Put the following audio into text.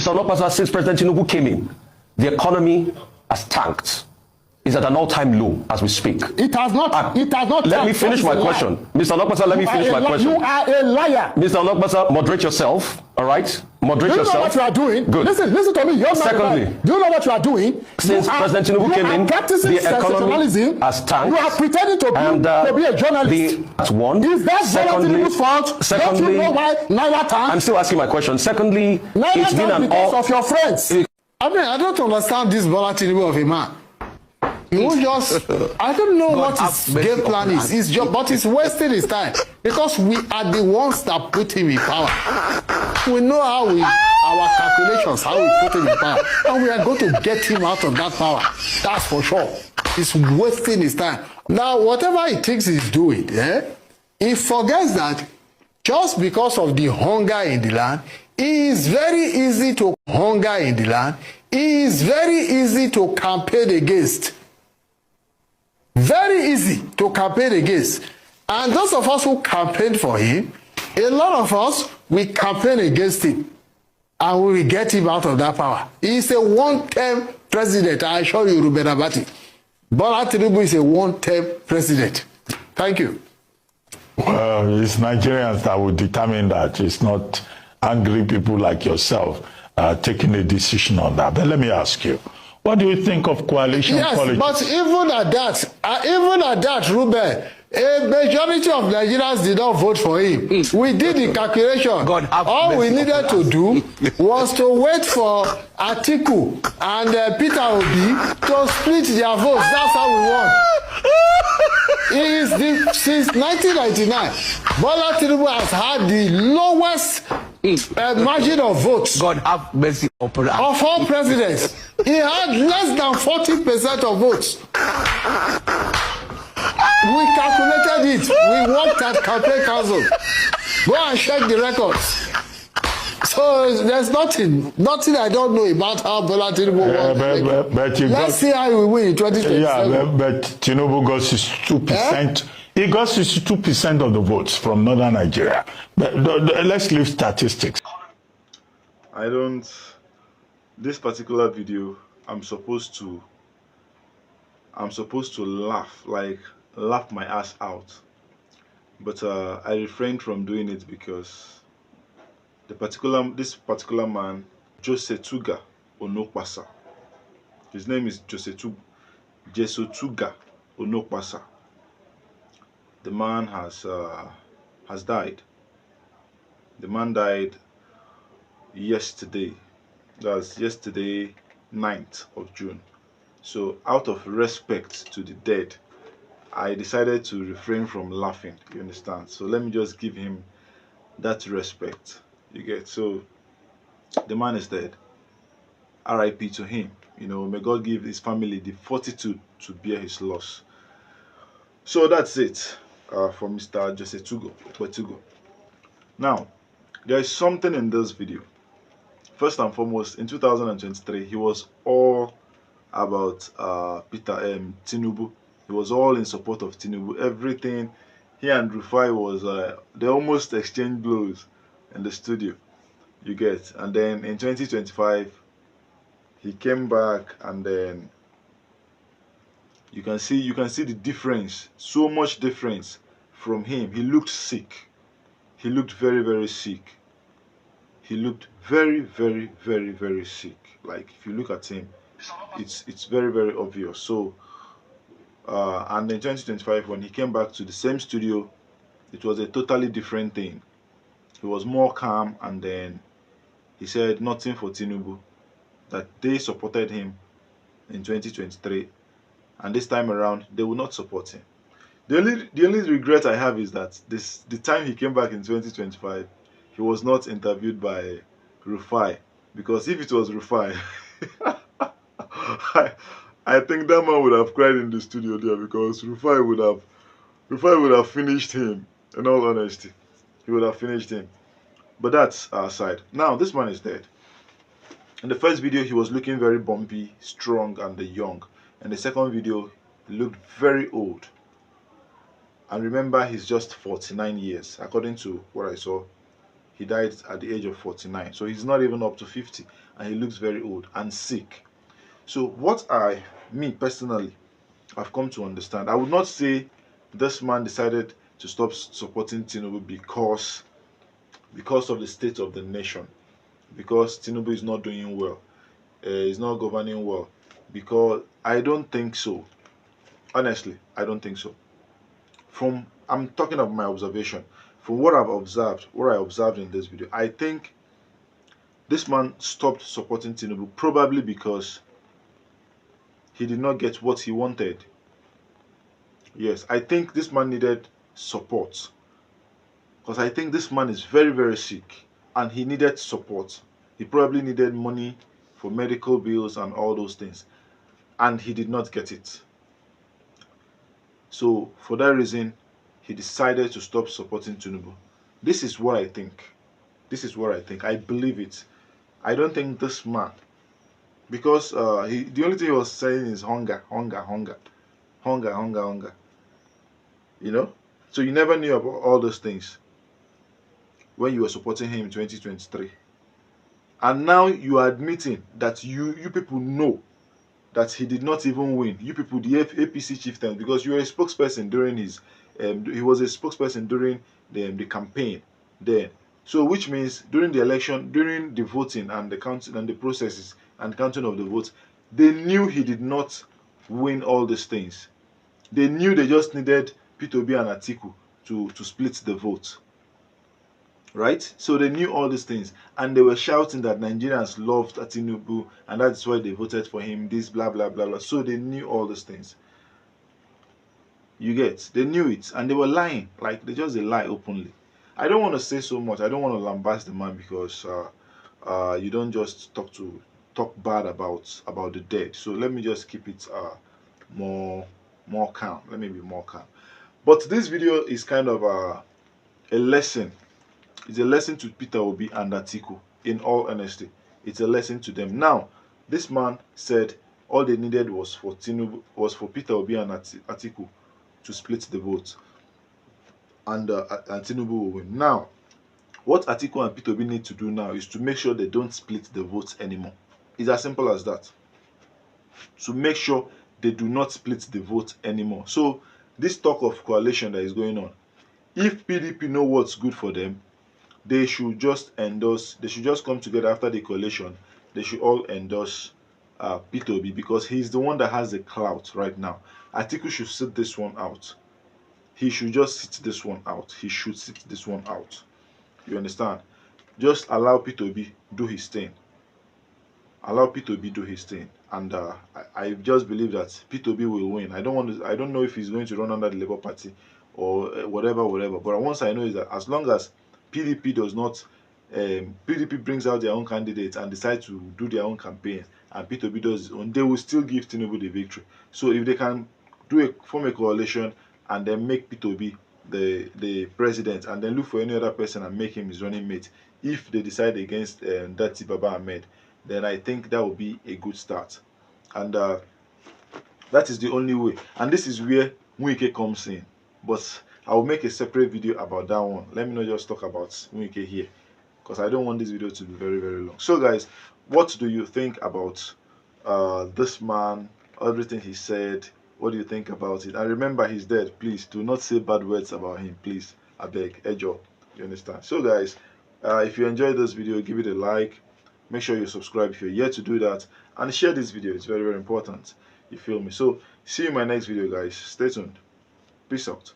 Mr. Onokpasa, since President Tinubu came in, the economy has tanked. Is at an all-time low as we speak. It has not. It has not. Let me finish my question, Mr. Onokpasa. Let me finish my question. You are a liar, Mr. Onokpasa. Moderate yourself. All right, moderate yourself. Do you know what you are doing? Good. Listen to me. You're Secondly, do you know what you are doing? Since President Tinubu came in, the economy has tanked. You are pretending to be a journalist. That's one. Is that Tinubu's fault? Secondly, don't you know why Naira tanked? I'm still asking my question. Secondly, it's been an because of your friends. I mean, I don't understand this Tinubu of a man. He will just, I don't know what his game plan is. His job, but he's wasting his time because we are the ones that put him in power. We know how our calculations, how we put him in power, and we are going to get him out of that power. That's for sure. He's wasting his time. Now, whatever he thinks he's doing, he forgets that just because of the hunger in the land, it is very easy to hunger in the land. It is very easy to campaign against. Very easy to campaign against. And those of us who campaigned for him, a lot of us, we campaign against him. And we will get him out of that power. He is a one-term president. I assure you, Ruben Abati. Bola Tinubu is a one-term president. Thank you. Well, it's Nigerians that will determine that. It's not angry people like yourself taking a decision on that. But let me ask you, what do you think of coalition politics? But even at that, Ruben, a majority of Nigerians did not vote for him. We did the calculation. All we needed to do was to wait for Atiku and Peter Obi to split their votes. That's how we won. Since 1999, Bola Tinubu has had the lowest margin of votes God have mercy of all presidents. He had less than 40% of votes. We calculated it. We worked at campaign council. Go and check the records. So there's nothing I don't know about how Bola Tinubu won. Let's see how we win in 2027. Yeah, but Tinubu got 62%. He got 62% of the votes from northern Nigeria. But let's leave statistics. This particular video, I'm supposed to laugh my ass out. But I refrained from doing it because this particular man, Jesutega Onokpasa. His name is Jesutega Onokpasa. The man has died. The man died yesterday. That's yesterday, 9th of June. So out of respect to the dead, I decided to refrain from laughing. You understand? So let me just give him that respect. You get? So the man is dead. R.I.P. to him. You know, may God give his family the fortitude to bear his loss. So that's it. For Mr. Jesutega Onokpasa. Now, there is something in this video. First and foremost, in 2023, he was all about Tinubu. He was all in support of Tinubu. Everything, he and Rufai was, they almost exchanged blows in the studio. You get? And then in 2025, he came back, and then you can see the difference, so much difference from him. He looked sick. He looked very, very sick. He looked very, very, very, very sick. Like, if you look at him, it's very, very obvious. So and in 2025, when he came back to the same studio, it was a totally different thing. He was more calm, and then he said nothing for Tinubu, that they supported him in 2023, and this time around they will not support him. The only regret I have is that the time he came back in 2025, he was not interviewed by Rufai, because if it was Rufai, I think that man would have cried in the studio there, because Rufai would have finished him. In all honesty, he would have finished him. But that's aside. Now this man is dead. In the first video, he was looking very bumpy, strong, and young. In the second video, he looked very old. And remember, he's just 49 years. According to what I saw, he died at the age of 49. So he's not even up to 50. and he looks very old and sick. So me personally, I've come to understand, I would not say this man decided to stop supporting Tinubu because of the state of the nation, because Tinubu is not doing well, is not governing well, because I don't think so. Honestly, I don't think so. I'm talking of my observation. From what I observed in this video, I think this man stopped supporting Tinubu probably because he did not get what he wanted. Yes, I think this man needed support, because I think this man is very, very sick and he needed support. He probably needed money for medical bills and all those things, and he did not get it. So for that reason, he decided to stop supporting Tinubu. This is what I think. This is what I think. I believe it. I don't think this man, because the only thing he was saying is hunger, hunger, hunger, hunger, hunger, hunger. You know, so you never knew about all those things when you were supporting him in 2023, and now you are admitting that you people know that he did not even win. You people, the APC chieftain, because you were a spokesperson during his, he was a spokesperson during the campaign then. So which means during the election, during the voting and the counting and the processes and counting of the votes, they knew he did not win all these things. They knew they just needed P2B and Atiku to split the vote. Right? So they knew all these things, and they were shouting that Nigerians loved Tinubu and that's why they voted for him, this blah blah blah blah. So they knew all these things. You get? They knew it, and they were lying. Like, they just lie openly. I don't want to say so much. I don't want to lambast the man, because you don't just talk bad about the dead. So let me just keep it more calm. Let me be more calm. But this video is kind of a lesson. It's a lesson to Peter Obi and Atiku. In all honesty, it's a lesson to them. Now, this man said all they needed was for Peter Obi and Atiku to split the vote, and Tinubu will win. Now, what Atiku and Peter Obi need to do now is to make sure they don't split the votes anymore. It's as simple as that. To make sure they do not split the vote anymore. So this talk of coalition that is going on, if PDP know what's good for them, they should just endorse, they should just come together after the coalition. They should all endorse Peter Obi, because he's the one that has the clout right now. Atiku should sit this one out. He should just sit this one out. He should sit this one out. You understand? Just allow Peter Obi do his thing. Allow Peter Obi do his thing. And I just believe that Peter Obi will win. I don't know if he's going to run under the Labour Party or whatever. But once I know is that as long as PDP does not, PDP brings out their own candidates and decides to do their own campaign, and Peter Obi does his own, they will still give Tinubu the victory. So if they can form a coalition and then make Peter Obi the president, and then look for any other person and make him his running mate, if they decide against Dati Baba Ahmed, then I think that will be a good start. And that is the only way. And this is where Wizkid comes in. But I will make a separate video about that one. Let me not just talk about Wizkid here, because I don't want this video to be very, very long. So guys, what do you think about this man, everything he said? What do you think about it? And remember, he's dead. Please do not say bad words about him. Please, I beg, Ejo. You understand? So guys, if you enjoyed this video, give it a like. Make sure you subscribe if you're yet to do that, and share this video. It's very, very important. You feel me? So see you in my next video, guys. Stay tuned. Peace out.